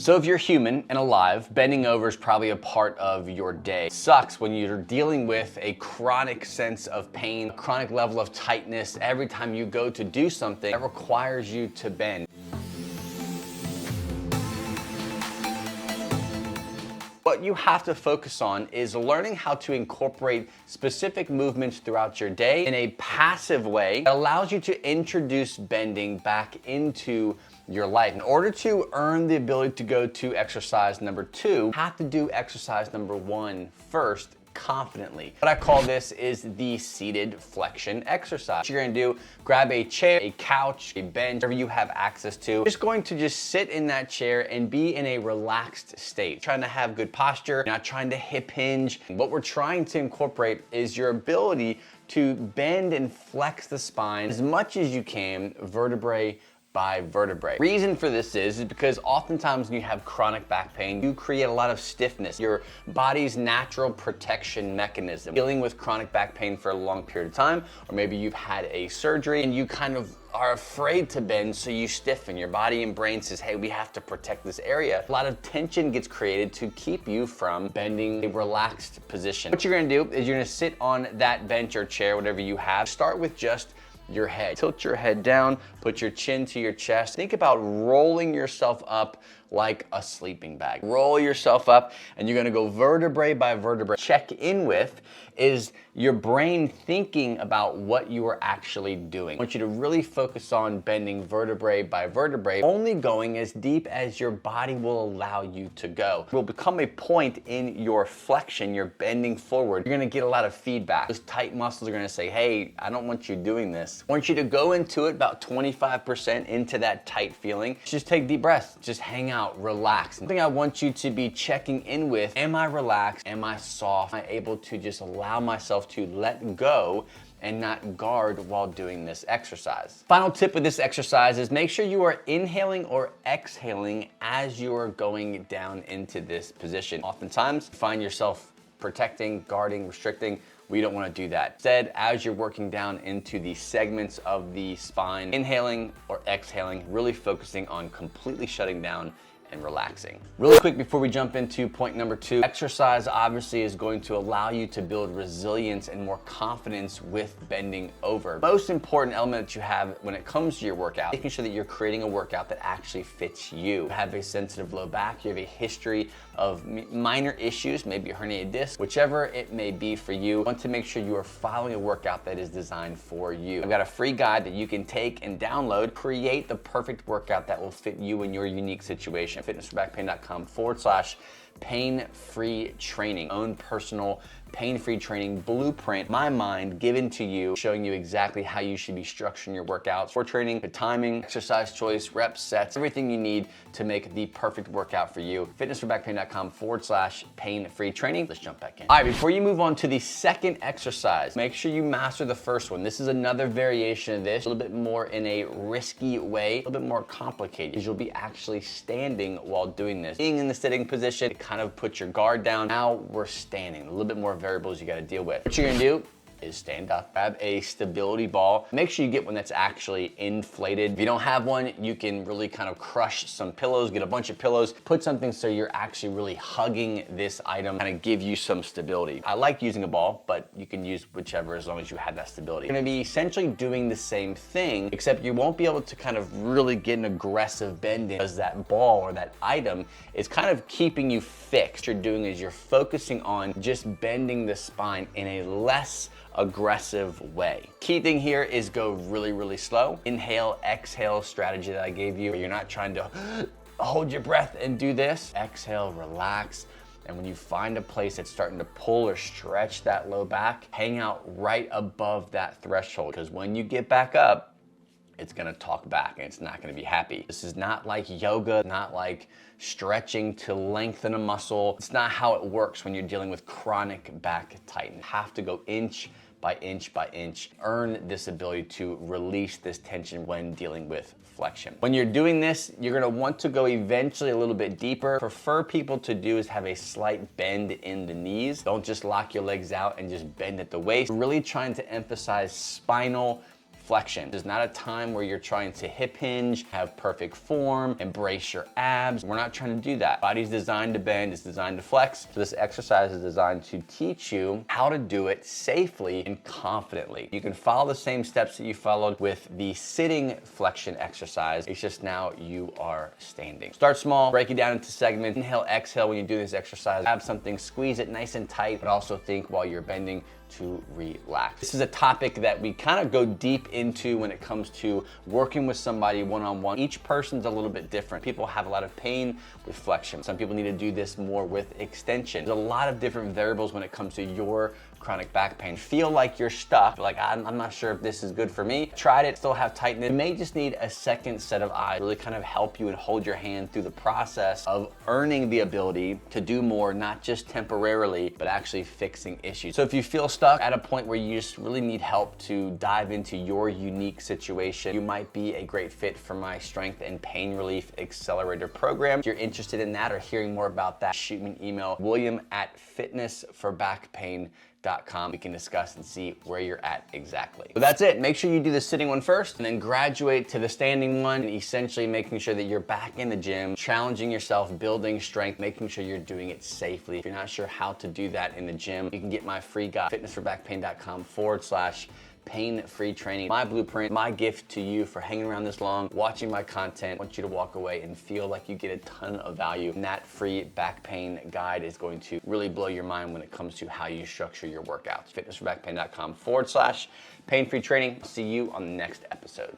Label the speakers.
Speaker 1: So if you're human and alive, bending over is probably a part of your day. It sucks when you're dealing with a chronic sense of pain, a chronic level of tightness every time you go to do something that requires you to bend. What you have to focus on is learning how to incorporate specific movements throughout your day in a passive way that allows you to introduce bending back into your life. In order to earn the ability to go to exercise number 2, you have to do exercise number 1 first confidently. What I call this is the seated flexion exercise. What you're gonna do, grab a chair, a couch, a bench, whatever you have access to. Just going to sit in that chair and be in a relaxed state. Trying to have good posture, not trying to hip hinge. What we're trying to incorporate is your ability to bend and flex the spine as much as you can, vertebrae by vertebrae. Reason for this is because oftentimes when you have chronic back pain, you create a lot of stiffness. Your body's natural protection mechanism. Dealing with chronic back pain for a long period of time, or maybe you've had a surgery and you kind of are afraid to bend, so you stiffen. Your body and brain says, hey, we have to protect this area. A lot of tension gets created to keep you from bending a relaxed position. What you're gonna do is you're gonna sit on that bench or chair, whatever you have. Start with just your head. Tilt your head down, put your chin to your chest. Think about rolling yourself up like a sleeping bag. Roll yourself up and you're gonna go vertebrae by vertebrae. Check in with is your brain thinking about what you are actually doing. I want you to really focus on bending vertebrae by vertebrae, only going as deep as your body will allow you to go. It will become a point in your flexion, you're bending forward. You're gonna get a lot of feedback. Those tight muscles are gonna say, hey, I don't want you doing this. I want you to go into it about 25% into that tight feeling. Just take deep breaths, just hang out, relax. Something I want you to be checking in with, am I relaxed? Am I soft? Am I able to just allow myself to let go and not guard while doing this exercise? Final tip with this exercise is make sure you are inhaling or exhaling as you are going down into this position. Oftentimes, you find yourself protecting, guarding, restricting. We don't want to do that. Instead, as you're working down into the segments of the spine, inhaling or exhaling, really focusing on completely shutting down and relaxing. Really quick before we jump into point number 2, exercise obviously is going to allow you to build resilience and more confidence with bending over. Most important element that you have when it comes to your workout, making sure that you're creating a workout that actually fits you. You have a sensitive low back, you have a history of minor issues, maybe a herniated disc, whichever it may be for you. You want to make sure you are following a workout that is designed for you. I've got a free guide that you can take and download, create the perfect workout that will fit you in your unique situation. fitnessforbackpain.com/pain-free training. Own personal pain-free training blueprint, my mind given to you, showing you exactly how you should be structuring your workouts for training, the timing, exercise choice, reps, sets, everything you need to make the perfect workout for you. fitnessforbackpain.com/pain-free training. Let's jump back in. All right, before you move on to the second exercise, make sure you master the first one. This is another variation of this, a little bit more in a risky way, a little bit more complicated, because you'll be actually standing while doing this. Being in the sitting position, it kind of puts your guard down. Now we're standing, a little bit more variables you got to deal with. What you're gonna do is stand up, grab a stability ball. Make sure you get one that's actually inflated. If you don't have one, you can really kind of crush some pillows, get a bunch of pillows, put something so you're actually really hugging this item, kind of give you some stability. I like using a ball, but you can use whichever as long as you have that stability. You're gonna be essentially doing the same thing, except you won't be able to kind of really get an aggressive bend in because that ball or that item is kind of keeping you fixed. What you're doing is you're focusing on just bending the spine in a less aggressive way. Key thing here is go really, really slow. Inhale, exhale strategy that I gave you. You're not trying to hold your breath and do this. Exhale, relax. And when you find a place that's starting to pull or stretch that low back, hang out right above that threshold. Because when you get back up, it's gonna talk back and it's not gonna be happy. This is not like yoga, not like stretching to lengthen a muscle. It's not how it works when you're dealing with chronic back tightness. You have to go inch by inch by inch, earn this ability to release this tension when dealing with flexion. When you're doing this, you're gonna want to go eventually a little bit deeper. Prefer people to do is have a slight bend in the knees. Don't just lock your legs out and just bend at the waist. Really trying to emphasize spinal flexion. It's not a time where you're trying to hip hinge, have perfect form, embrace your abs. We're not trying to do that. Body's designed to bend, it's designed to flex. So this exercise is designed to teach you how to do it safely and confidently. You can follow the same steps that you followed with the sitting flexion exercise. It's just now you are standing. Start small, break it down into segments. Inhale, exhale when you do this exercise. Have something, squeeze it nice and tight, but also think while you're bending to relax. This is a topic that we kind of go deep into when it comes to working with somebody one-on-one. Each person's a little bit different. People have a lot of pain with flexion. Some people need to do this more with extension. There's a lot of different variables when it comes to your chronic back pain. Feel like you're stuck, like I'm not sure if this is good for me. Tried it, still have tightness. You may just need a second set of eyes, really kind of help you and hold your hand through the process of earning the ability to do more, not just temporarily, but actually fixing issues. So if you feel stuck at a point where you just really need help to dive into your unique situation, you might be a great fit for my Strength and Pain Relief Accelerator program. If you're interested in that or hearing more about that, shoot me an email, william@fitnessforbackpain.com. We can discuss and see where you're at exactly. So that's it. Make sure you do the sitting one first and then graduate to the standing one, and essentially making sure that you're back in the gym, challenging yourself, building strength, making sure you're doing it safely. If you're not sure how to do that in the gym, you can get my free guide, fitnessforbackpain.com/pain-free training. My blueprint, my gift to you for hanging around this long, watching my content. I want you to walk away and feel like you get a ton of value. And that free back pain guide is going to really blow your mind when it comes to how you structure your workouts. fitnessforbackpain.com/pain-free training. See you on the next episode.